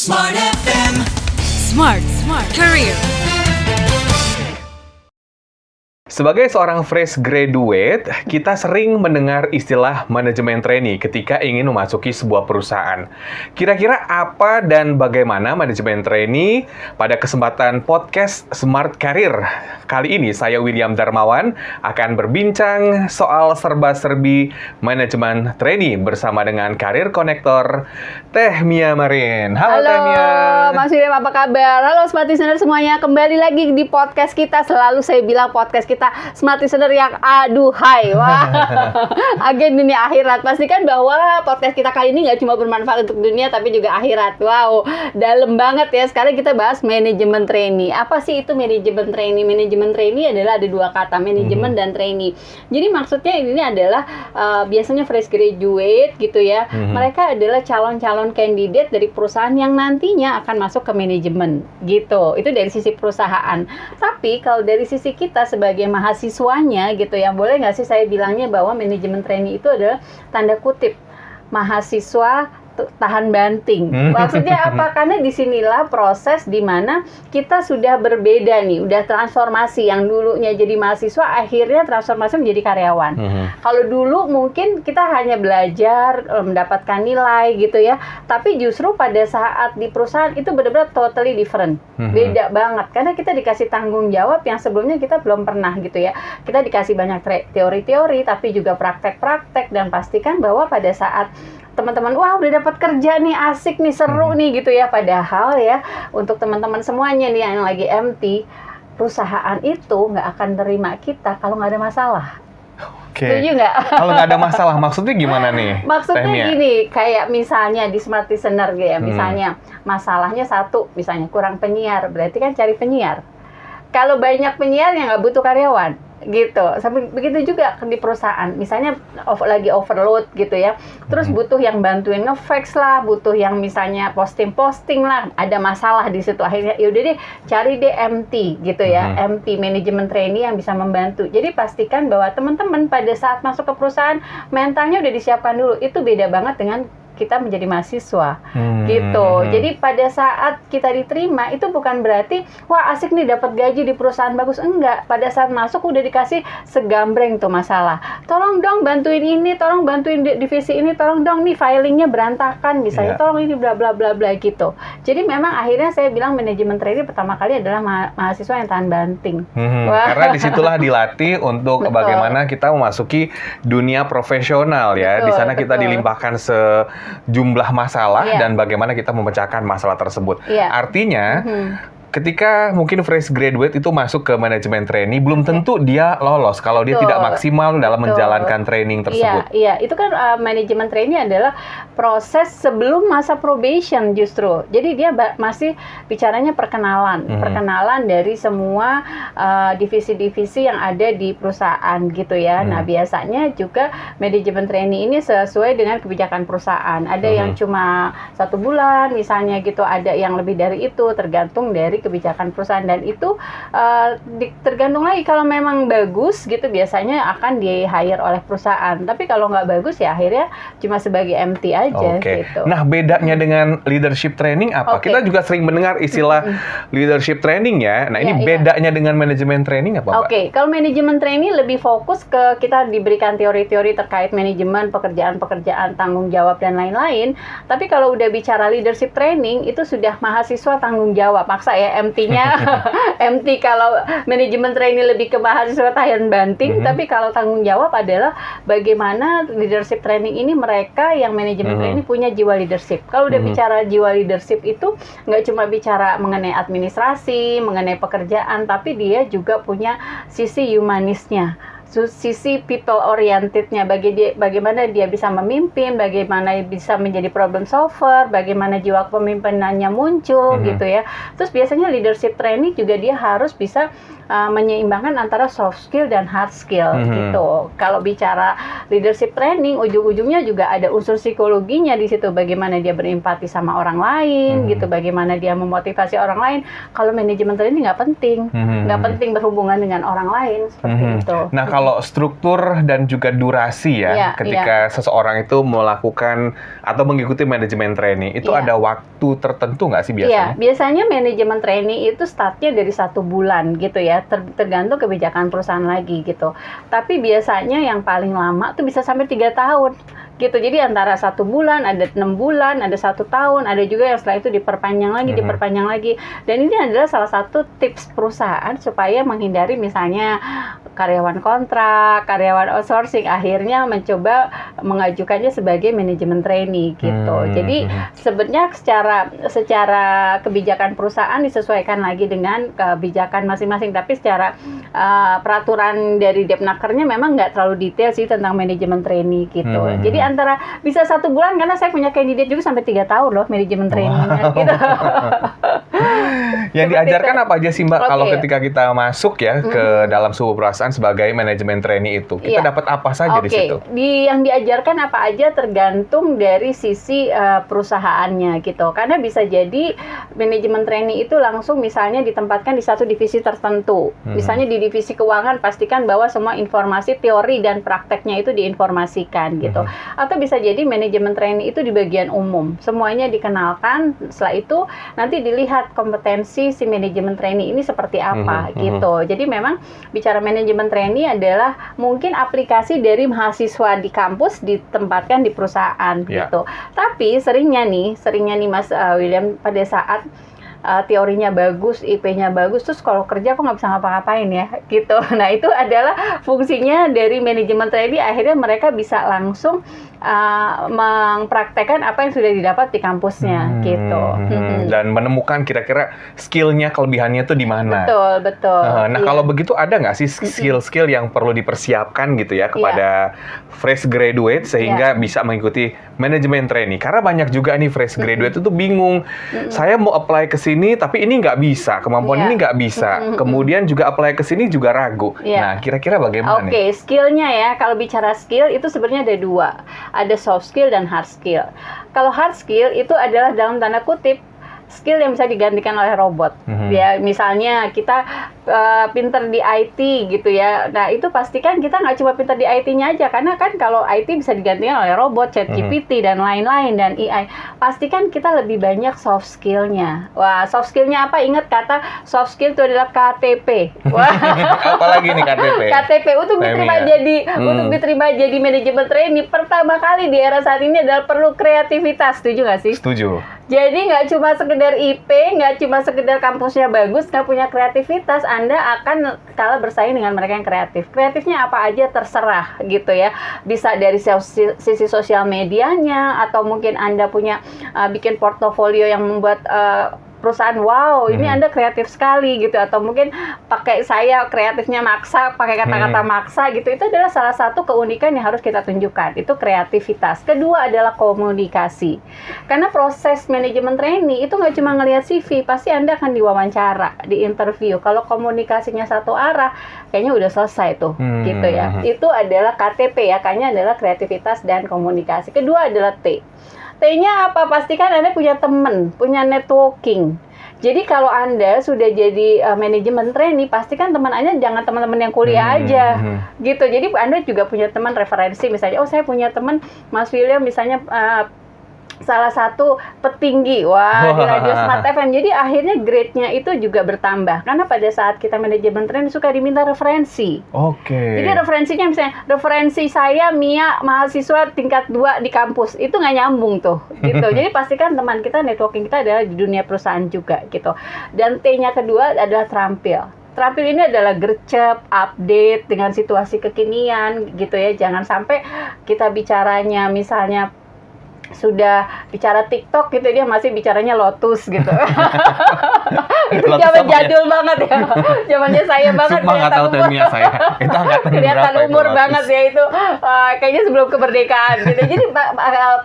Smart FM. Smart Career. Sebagai seorang fresh graduate, kita sering mendengar istilah manajemen trainee ketika ingin memasuki sebuah perusahaan. Kira-kira apa dan bagaimana manajemen trainee? Pada kesempatan podcast Smart Career kali ini, saya William Darmawan akan berbincang soal serba-serbi manajemen trainee bersama dengan karir konektor Teh Mia Marin. Halo Teh Mia. Mas William, apa kabar? Halo Smart Listener semuanya, kembali lagi di podcast kita. Selalu saya bilang podcast kita Smart Listener yang aduhai. Wah, agen dunia akhirat. Pastikan bahwa podcast kita kali ini nggak cuma bermanfaat untuk dunia, tapi juga akhirat. Wow, dalam banget ya. Sekarang kita bahas manajemen trainee. Apa sih itu manajemen trainee? Manajemen trainee adalah ada dua kata, manajemen dan trainee. Jadi maksudnya ini adalah biasanya fresh graduate gitu ya. Mereka adalah calon-calon kandidat dari perusahaan yang nantinya akan masuk ke manajemen gitu. Itu dari sisi perusahaan. Tapi kalau dari sisi kita sebagai mahasiswanya gitu ya, boleh nggak sih saya bilangnya bahwa manajemen trainee itu adalah tanda kutip mahasiswa tahan banting. Maksudnya apa? Karena disinilah proses di mana kita sudah berbeda nih, udah transformasi. Yang dulunya jadi mahasiswa, akhirnya transformasi menjadi karyawan. Kalau dulu mungkin kita hanya belajar, mendapatkan nilai gitu ya, tapi justru pada saat di perusahaan itu benar-benar totally different. Beda banget, karena kita dikasih tanggung jawab yang sebelumnya kita belum pernah gitu ya. Kita dikasih banyak teori-teori, tapi juga praktek-praktek, dan pastikan bahwa pada saat teman-teman, wah udah dapat kerja nih, asik nih, seru nih gitu ya. Padahal ya, untuk teman-teman semuanya nih yang lagi MT, perusahaan itu nggak akan terima kita kalau nggak ada masalah. Oke. Setuju nggak? Kalau nggak ada masalah, maksudnya gimana nih? Maksudnya gini, kayak misalnya di Smart Listener gitu ya, misalnya masalahnya satu, misalnya kurang penyiar, berarti kan cari penyiar. Kalau banyak penyiar yang nggak butuh karyawan gitu. Sampai begitu juga di perusahaan, misalnya lagi overload gitu ya, terus butuh yang bantuin nge-fax lah, butuh yang misalnya posting lah, ada masalah di situ. Akhirnya yaudah deh, cari deh MT gitu ya, MT manajemen trainee yang bisa membantu. Jadi pastikan bahwa teman-teman pada saat masuk ke perusahaan mentalnya udah disiapkan dulu. Itu beda banget dengan kita menjadi mahasiswa gitu. Jadi pada saat kita diterima itu bukan berarti wah asik nih dapat gaji di perusahaan bagus, enggak. Pada saat masuk udah dikasih segambreng tuh masalah. Tolong dong bantuin ini, tolong bantuin divisi ini, tolong dong nih filingnya berantakan misalnya, tolong ini bla bla bla bla gitu. Jadi memang akhirnya saya bilang manajemen trainee pertama kali adalah mahasiswa yang tahan banting. Karena disitulah dilatih untuk bagaimana kita memasuki dunia profesional ya. Di sana kita dilimpahkan jumlah masalah dan bagaimana kita memecahkan masalah tersebut. Artinya ketika mungkin fresh graduate itu masuk ke manajemen trainee, belum tentu dia lolos kalau dia tidak maksimal dalam menjalankan training tersebut. Iya, itu kan manajemen trainee adalah proses sebelum masa probation justru. Jadi dia masih bicaranya perkenalan dari semua divisi-divisi yang ada di perusahaan gitu ya. Nah, biasanya juga manajemen trainee ini sesuai dengan kebijakan perusahaan. Ada yang cuma 1 bulan misalnya gitu, ada yang lebih dari itu, tergantung dari kebijakan perusahaan. Dan itu tergantung lagi, kalau memang bagus gitu biasanya akan di-hire oleh perusahaan, tapi kalau nggak bagus ya akhirnya cuma sebagai MT aja gitu. Nah, bedanya dengan leadership training apa? Kita juga sering mendengar istilah leadership training ya. Nah, ini bedanya dengan manajemen training apa, Mbak? Kalau manajemen training lebih fokus ke kita diberikan teori-teori terkait manajemen, pekerjaan-pekerjaan, tanggung jawab dan lain-lain. Tapi kalau udah bicara leadership training itu sudah mahasiswa tanggung jawab. Maksa ya MT-nya MT. Kalau manajemen trainee lebih ke mahasiswa tahan banting, tapi kalau tanggung jawab adalah bagaimana leadership training ini mereka yang manajemen training punya jiwa leadership. Kalau udah bicara jiwa leadership itu nggak cuma bicara mengenai administrasi, mengenai pekerjaan, tapi dia juga punya sisi humanisnya, sisi people orientednya, bagaimana dia bisa memimpin, bagaimana bisa menjadi problem solver, bagaimana jiwa kepemimpinannya muncul gitu ya. Terus biasanya leadership training juga dia harus bisa menyeimbangkan antara soft skill dan hard skill gitu. Kalau bicara leadership training, ujung-ujungnya juga ada unsur psikologinya di situ, bagaimana dia berempati sama orang lain gitu, bagaimana dia memotivasi orang lain. Kalau manajemen training nggak penting berhubungan dengan orang lain seperti itu. Nah, kalau struktur dan juga durasi ya, Iya, ketika seseorang itu melakukan atau mengikuti manajemen training, itu Iya. ada waktu tertentu nggak sih Iya, biasanya? biasanya manajemen training itu startnya dari 1 bulan gitu ya, tergantung kebijakan perusahaan lagi gitu. Tapi biasanya yang paling lama tuh bisa sampai 3 tahun gitu. Jadi antara 1 bulan, ada 6 bulan, ada 1 tahun, ada juga yang setelah itu diperpanjang lagi, diperpanjang lagi. Dan ini adalah salah satu tips perusahaan supaya menghindari misalnya karyawan kontrak, karyawan outsourcing, akhirnya mencoba mengajukannya sebagai manajemen trainee gitu. Jadi sebenarnya secara kebijakan perusahaan disesuaikan lagi dengan kebijakan masing-masing, tapi secara peraturan dari Depnakernya memang nggak terlalu detail sih tentang manajemen trainee gitu. Jadi antara bisa 1 bulan, karena saya punya kandidat juga sampai 3 tahun loh manajemen trainee gitu. Yang diajarkan apa aja sih Mbak Oke. kalau ketika kita masuk ya ke dalam sebuah perusahaan sebagai manajemen trainee itu? Kita Iya. dapat apa saja di situ? Yang diajarkan apa aja tergantung dari sisi perusahaannya gitu. Karena bisa jadi manajemen trainee itu langsung misalnya ditempatkan di satu divisi tertentu. Misalnya di divisi keuangan, pastikan bahwa semua informasi teori dan prakteknya itu diinformasikan gitu. Atau bisa jadi manajemen trainee itu di bagian umum. Semuanya dikenalkan, setelah itu nanti dilihat kompetensi si manajemen trainee ini seperti apa gitu. Jadi memang bicara manajemen trainee adalah mungkin aplikasi dari mahasiswa di kampus ditempatkan di perusahaan gitu. Tapi seringnya nih Mas William, pada saat teorinya bagus, IP-nya bagus, terus kalau kerja kok nggak bisa ngapa-ngapain ya gitu. Nah itu adalah fungsinya dari manajemen trainee, akhirnya mereka bisa langsung mempraktekkan apa yang sudah didapat di kampusnya gitu. Dan menemukan kira-kira skillnya, kelebihannya itu di mana? Betul. Nah, Iya. kalau begitu ada nggak sih skill-skill yang perlu dipersiapkan gitu ya kepada fresh graduate sehingga bisa mengikuti manajemen trainee? Karena banyak juga nih fresh graduate itu bingung. Saya mau apply ke sini tapi ini nggak bisa, kemampuan ini nggak bisa. Kemudian juga apply ke sini juga ragu. Nah, kira-kira bagaimana nih? Oke, skillnya ya, kalau bicara skill itu sebenarnya ada 2. Ada soft skill dan hard skill. Kalau hard skill itu adalah dalam tanda kutip skill yang bisa digantikan oleh robot. Ya, misalnya kita pinter di IT gitu ya. Nah, itu pastikan kita nggak cuma pinter di IT-nya aja, karena kan kalau IT bisa digantikan oleh robot, ChatGPT dan lain-lain dan AI. Pastikan kita lebih banyak soft skill-nya. Wah, soft skill-nya apa? Ingat kata soft skill itu adalah KTP. Wah. Apalagi nih KTP? KTP untuk diterima jadi manajemen trainee, pertama kali di era saat ini adalah perlu kreativitas. Setuju nggak sih? Setuju. Jadi nggak cuma sekedar IP, nggak cuma sekedar kampusnya bagus, nggak punya kreativitas, Anda akan kalah bersaing dengan mereka yang kreatif. Kreatifnya apa aja terserah gitu ya. Bisa dari sisi sosial medianya, atau mungkin Anda punya bikin portofolio yang membuat perusahaan, wow, ini Anda kreatif sekali gitu, atau mungkin pakai saya kreatifnya maksa, pakai kata-kata maksa gitu. Itu adalah salah satu keunikan yang harus kita tunjukkan, itu kreativitas. Kedua adalah komunikasi, karena proses manajemen trainee itu nggak cuma ngelihat CV, pasti Anda akan diwawancara, di interview. Kalau komunikasinya satu arah, kayaknya udah selesai tuh gitu ya. Itu adalah KTP ya, kayaknya adalah kreativitas dan komunikasi. Kedua adalah T. T-nya apa? Pastikan Anda punya teman, punya networking. Jadi kalau Anda sudah jadi manajemen trainee, pastikan teman Anda jangan teman-teman yang kuliah aja, gitu. Jadi Anda juga punya teman referensi, misalnya, oh saya punya teman Mas William misalnya salah satu petinggi di Radio Smart FM. Jadi akhirnya grade-nya itu juga bertambah, karena pada saat kita manajemen trainee suka diminta referensi. Oke. Jadi referensinya misalnya, referensi saya Mia, mahasiswa tingkat 2 di kampus, itu nggak nyambung tuh gitu. Jadi pastikan teman kita, networking kita adalah di dunia perusahaan juga gitu. Dan T-nya kedua adalah terampil. Terampil ini adalah gercep, update dengan situasi kekinian gitu ya. Jangan sampai kita bicaranya misalnya sudah bicara TikTok gitu, dia masih bicaranya Lotus gitu. Itu zaman jadul banget ya. Zamannya saya banget. Sumpah nggak tahu termnya saya. Itu angkatan kelihatan berapa umur itu, banget ya itu. Kayaknya sebelum kemerdekaan gitu. Jadi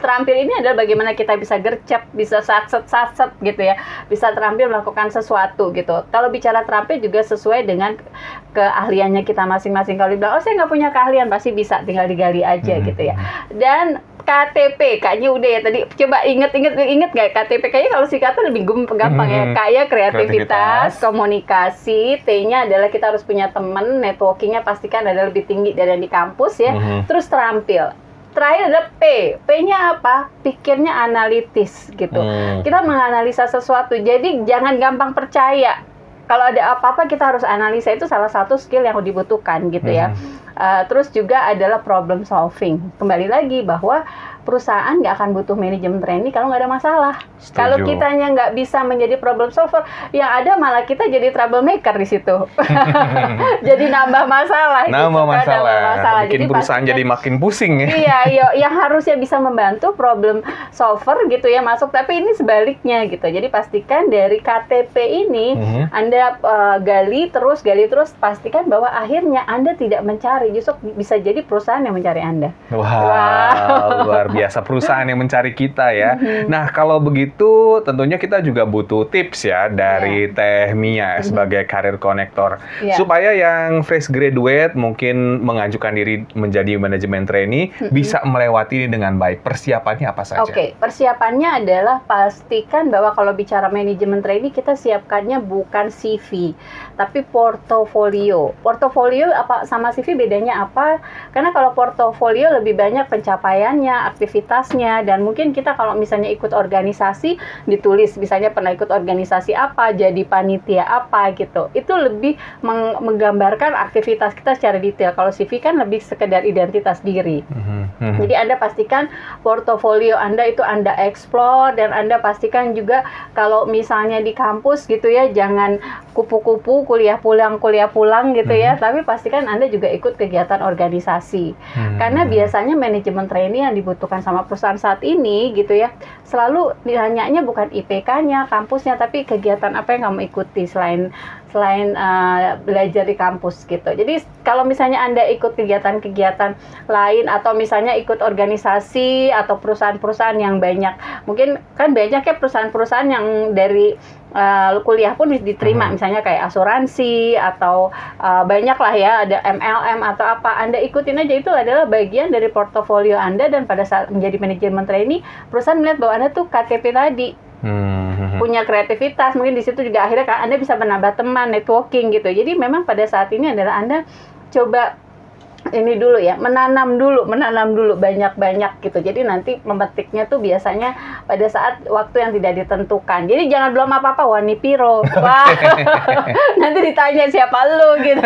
terampil ini adalah bagaimana kita bisa gercep, bisa satset gitu ya. Bisa terampil melakukan sesuatu gitu. Kalau bicara terampil juga sesuai dengan keahliannya kita masing-masing. Kalau dibilang, oh saya nggak punya keahlian, pasti bisa, tinggal digali aja gitu ya. Dan KTP, kayaknya udah ya tadi. Coba inget nggak KTP? Kayaknya kalau singkatan lebih gampang ya. Kaya kreativitas, komunikasi. T-nya adalah kita harus punya teman, networkingnya pastikan ada lebih tinggi dari yang di kampus ya. Terus terampil. Terakhir adalah P. P-nya apa? Pikirnya analitis gitu. Kita menganalisa sesuatu. Jadi jangan gampang percaya. Kalau ada apa-apa kita harus analisa, itu salah satu skill yang dibutuhkan gitu ya. Terus juga adalah problem solving. Kembali lagi bahwa perusahaan nggak akan butuh manajemen trainee kalau nggak ada masalah. Setuju. Kalau kitanya nggak bisa menjadi problem solver, yang ada malah kita jadi troublemaker di situ. Jadi nambah masalah. Nambah masalah. Bikin Jadi perusahaan pastikan- jadi makin pusing ya. Iya, yang harusnya bisa membantu problem solver gitu ya masuk, tapi ini sebaliknya gitu. Jadi pastikan dari KTP ini Anda gali terus, pastikan bahwa akhirnya Anda tidak mencari, justru bisa jadi perusahaan yang mencari Anda. Wow, luar biasa, perusahaan yang mencari kita ya. Nah, kalau begitu tentunya kita juga butuh tips ya dari Teh Mia sebagai karir konektor. Supaya yang fresh graduate mungkin mengajukan diri menjadi manajemen trainee bisa melewati ini dengan baik. Persiapannya apa saja? Oke, persiapannya adalah pastikan bahwa kalau bicara manajemen trainee kita siapkannya bukan CV, tapi portofolio. Portofolio apa sama CV bedanya apa? Karena kalau portofolio lebih banyak pencapaiannya, aktivitasnya, dan mungkin kita kalau misalnya ikut organisasi ditulis misalnya pernah ikut organisasi apa, jadi panitia apa gitu. Itu lebih menggambarkan aktivitas kita secara detail. Kalau CV kan lebih sekedar identitas diri. Jadi Anda pastikan portofolio Anda itu Anda explore, dan Anda pastikan juga kalau misalnya di kampus gitu ya, jangan kupu-kupu kuliah pulang gitu ya, tapi pastikan Anda juga ikut kegiatan organisasi. Karena biasanya manajemen trainee yang dibutuhkan sama perusahaan saat ini gitu ya, selalu ditanyanya bukan IPK-nya, kampusnya, tapi kegiatan apa yang kamu ikuti selain belajar di kampus gitu. Jadi kalau misalnya Anda ikut kegiatan-kegiatan lain atau misalnya ikut organisasi atau perusahaan-perusahaan yang banyak, mungkin kan banyak ya perusahaan-perusahaan yang dari kuliah pun diterima, misalnya kayak asuransi atau banyak lah ya, ada MLM atau apa, Anda ikutin aja, itu adalah bagian dari portofolio Anda, dan pada saat menjadi manajemen trainee, perusahaan melihat bahwa Anda tuh KTP tadi punya kreativitas, mungkin di situ juga akhirnya Anda bisa menambah teman, networking gitu. Jadi memang pada saat ini adalah Anda coba ini dulu ya, menanam dulu banyak-banyak gitu. Jadi nanti memetiknya tuh biasanya pada saat waktu yang tidak ditentukan. Jadi jangan belum apa-apa wani piro. Wah. Nanti ditanya siapa lu gitu.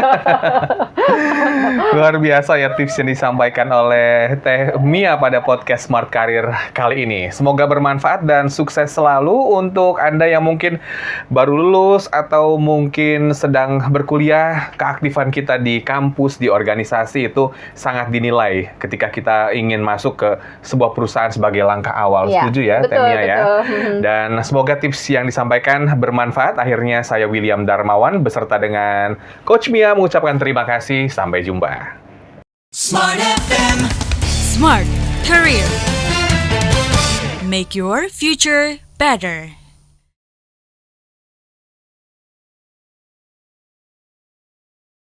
Luar biasa ya tips yang disampaikan oleh Teh Mia pada podcast Smart Career kali ini. Semoga bermanfaat dan sukses selalu untuk Anda yang mungkin baru lulus atau mungkin sedang berkuliah. Keaktifan kita di kampus, di organisasi itu sangat dinilai ketika kita ingin masuk ke sebuah perusahaan sebagai langkah awal. Setuju ya, Teh Mia ya? Dan semoga tips yang disampaikan bermanfaat. Akhirnya saya William Darmawan beserta dengan Coach Mia mengucapkan terima kasih. Sampai jumpa. Smart FM. Smart Career. Make your future better.